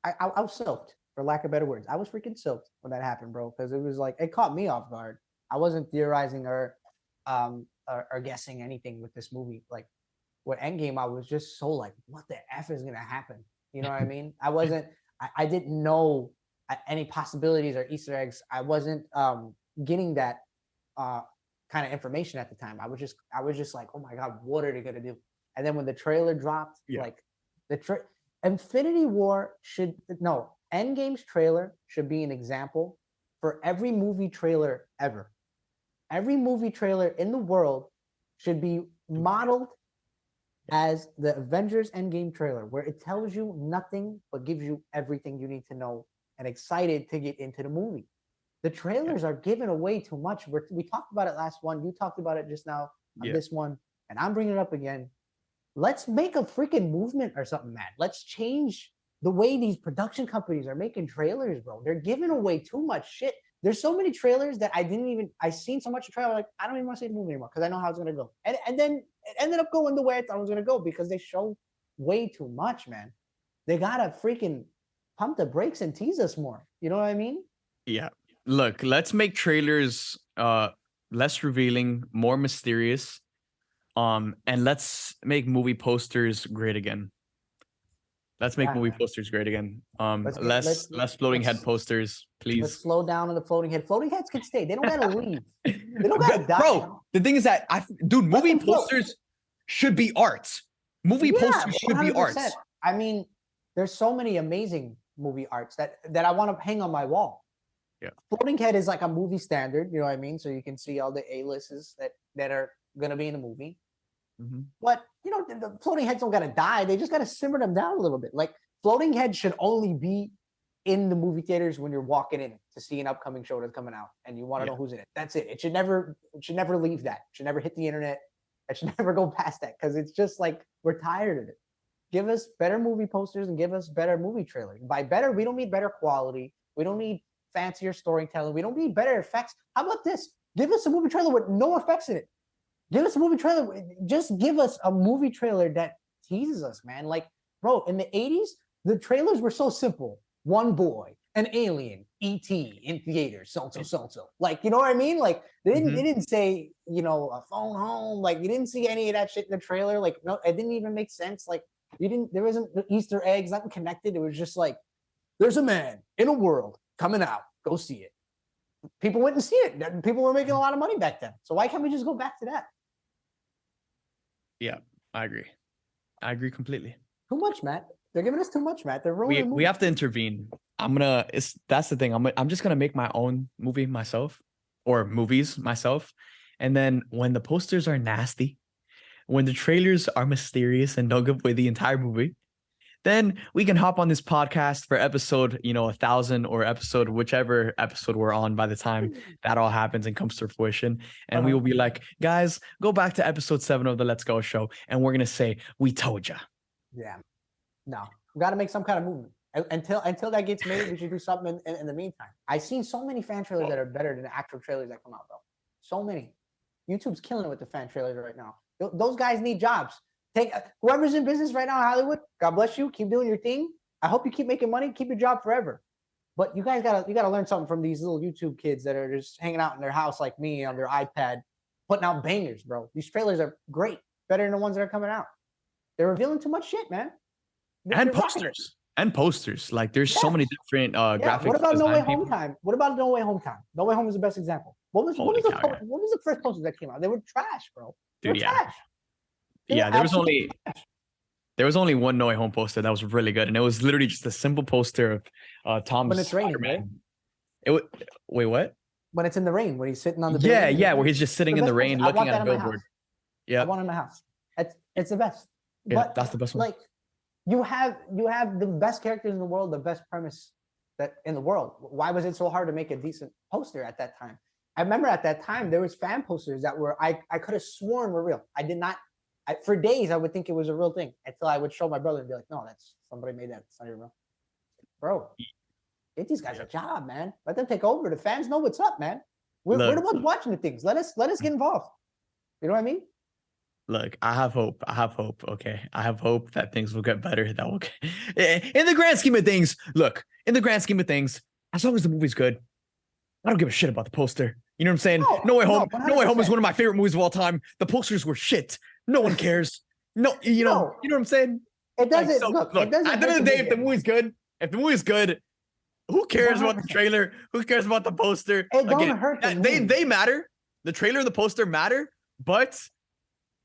I was soaked, for lack of better words. I was freaking soaked when that happened, bro, because it was like, it caught me off guard. I wasn't theorizing or guessing anything with this movie. Like, with Endgame, I was just so like, what the F is gonna happen? You know what I mean? I didn't know any possibilities or Easter eggs. I wasn't getting that kind of information at the time. I was just like, oh my God, what are they gonna do? And then when the trailer dropped, like Infinity War Endgame's trailer should be an example for every movie trailer ever. Every movie trailer in the world should be modeled as the Avengers Endgame trailer, where it tells you nothing but gives you everything you need to know and excited to get into the movie. The trailers are giving away too much. We talked about it last one. You talked about it just now on this one, and I'm bringing it up again. Let's make a freaking movement or something, man. Let's change the way these production companies are making trailers, bro. They're giving away too much shit. There's so many trailers that I seen so much trailer, like, I don't even want to see the movie anymore because I know how it's going to go. And then it ended up going the way I thought it was going to go because they show way too much, man. They got to freaking pump the brakes and tease us more. You know what I mean? Yeah. Look, let's make trailers less revealing, more mysterious. And let's make movie posters great again. Let's make movie posters great again. Less floating head posters, please. Let's slow down on the floating head. Floating heads can stay. They don't gotta leave. They don't gotta die. Bro, the thing is that movie posters should be art. Movie posters should 100%. Be art. I mean, there's so many amazing movie arts that I want to hang on my wall. Yeah. Floating head is like a movie standard, you know what I mean? So you can see all the A-lists that are gonna be in the movie. Mm-hmm. But the floating heads don't gotta die. They just gotta simmer them down a little bit. Like, floating heads should only be in the movie theaters when you're walking in to see an upcoming show that's coming out and you want to know who's in it. That's it. It should never leave that. It should never hit the internet. It should never go past that because it's just like we're tired of it. Give us better movie posters and give us better movie trailers. By better, we don't need better quality. We don't need fancier storytelling. We don't need better effects. How about this? Give us a movie trailer with no effects in it. Give us a movie trailer. Just give us a movie trailer that teases us, man. Like, bro, in the 80s, the trailers were so simple. One boy, an alien, E.T. in theaters, so. Like, you know what I mean? Like, they didn't say, a phone home. Like, you didn't see any of that shit in the trailer. Like, no, it didn't even make sense. Like, there wasn't Easter eggs, nothing connected. It was just like, there's a man in a world coming out. Go see it. People went and see it. People were making a lot of money back then. So why can't we just go back to that? Yeah, I agree. I agree completely. Too much, Matt. They're giving us too much, Matt. They're ruining. We have to intervene. That's the thing. I'm just gonna make my own movie myself, or movies myself, and then when the posters are nasty, when the trailers are mysterious and don't give away the entire movie, then we can hop on this podcast for episode 1,000 or episode whichever episode we're on by the time that all happens and comes to fruition, and we will be like, guys, go back to episode 7 of the Let's Go show, and we're gonna say we told ya. Yeah. No, we got to make some kind of movement. Until that gets made, we should do something in the meantime. I've seen so many fan trailers that are better than the actual trailers that come out, though. So many. YouTube's killing it with the fan trailers right now. Those guys need jobs. Take whoever's in business right now in Hollywood. God bless you. Keep doing your thing. I hope you keep making money. Keep your job forever. But you guys gotta learn something from these little YouTube kids that are just hanging out in their house like me on their iPad, putting out bangers, bro. These trailers are great, better than the ones that are coming out. They're revealing too much shit, man. And posters. Like, there's so many different graphics. What about No Way Home time? What about No Way Home time? No Way Home is the best example. What was the first poster that came out? They were trash, bro. Dude, trash. There was only one No Way Home poster that was really good, and it was literally just a simple poster of Tom's when it's raining, right? Wait, what? When it's in the rain, when he's sitting on the where he's just sitting in the rain looking at a billboard. Yeah, I want it in my house. It's the best. Yeah, but that's the best one. Like, you have the best characters in the world, the best premise that in the world. Why was it so hard to make a decent poster at that time? I remember at that time there was fan posters that were I could have sworn were real. I did not. For days I would think it was a real thing until I would show my brother and be like, "No, that's somebody made that. It's not even real." Bro, get these guys a job, man. Let them take over. The fans know what's up, man. We're the ones watching the things. Let us get involved. You know what I mean? Look, I have hope. Okay, I have hope that things will get better. That will, in the grand scheme of things. Look, in the grand scheme of things, as long as the movie's good, I don't give a shit about the poster. You know what I'm saying? No Way Home. No Way Home is one of my favorite movies of all time. The posters were shit. No one cares. No, you know what I'm saying? It doesn't. Look, at the end of the day, if the movie's good, who cares about the trailer? Who cares about the poster? It don't hurt the movie. They matter. The trailer and the poster matter, but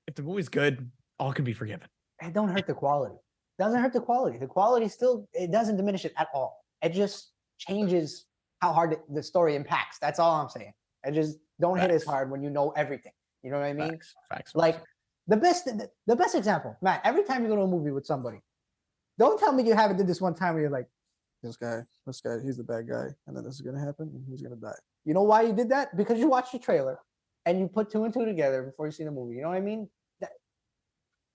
if the movie's good, all can be forgiven. It don't hurt the quality. It doesn't hurt the quality. The quality still, it doesn't diminish it at all. It just changes how hard the story impacts. That's all I'm saying. It just don't hit as hard when you know everything. You know what I mean? Facts. Like, The best example, Matt. Every time you go to a movie with somebody, don't tell me you haven't did this one time where you're like, this guy, he's the bad guy, and then this is gonna happen, and he's gonna die. You know why you did that? Because you watched the trailer, and you put 2 and 2 together before you see the movie. You know what I mean?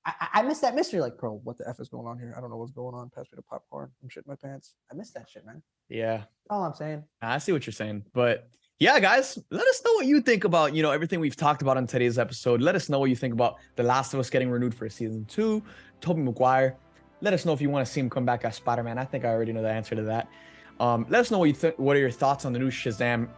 I miss that mystery. Like, bro, what the F is going on here? I don't know what's going on. Pass me the popcorn. I'm shitting my pants. I miss that shit, man. Yeah. That's all I'm saying. I see what you're saying. But yeah, guys, let us know what you think about, everything we've talked about in today's episode. Let us know what you think about The Last of Us getting renewed for season 2, Toby Maguire. Let us know if you want to see him come back as Spider-Man. I think I already know the answer to that. Let us know what you think. What are your thoughts on the new Shazam,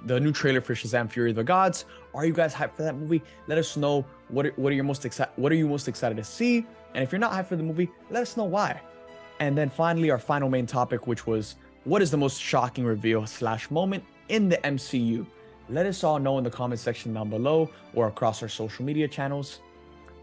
the new trailer for Shazam: Fury of the Gods? Are you guys hyped for that movie? Let us know what are you most excited to see, and if you're not hyped for the movie, let us know why. And then finally, our final main topic, which was what is the most shocking reveal / moment in the MCU? Let us all know in the comment section down below or across our social media channels.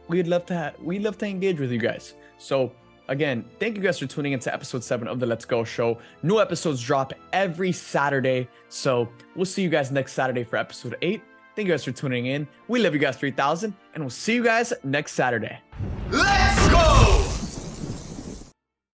We'd love to engage with you guys. So again, thank you guys for tuning into episode 7 of the Let's Go Show. New episodes drop every Saturday. So we'll see you guys next Saturday for episode 8. Thank you guys for tuning in. We love you guys 3000, and we'll see you guys next Saturday. Let's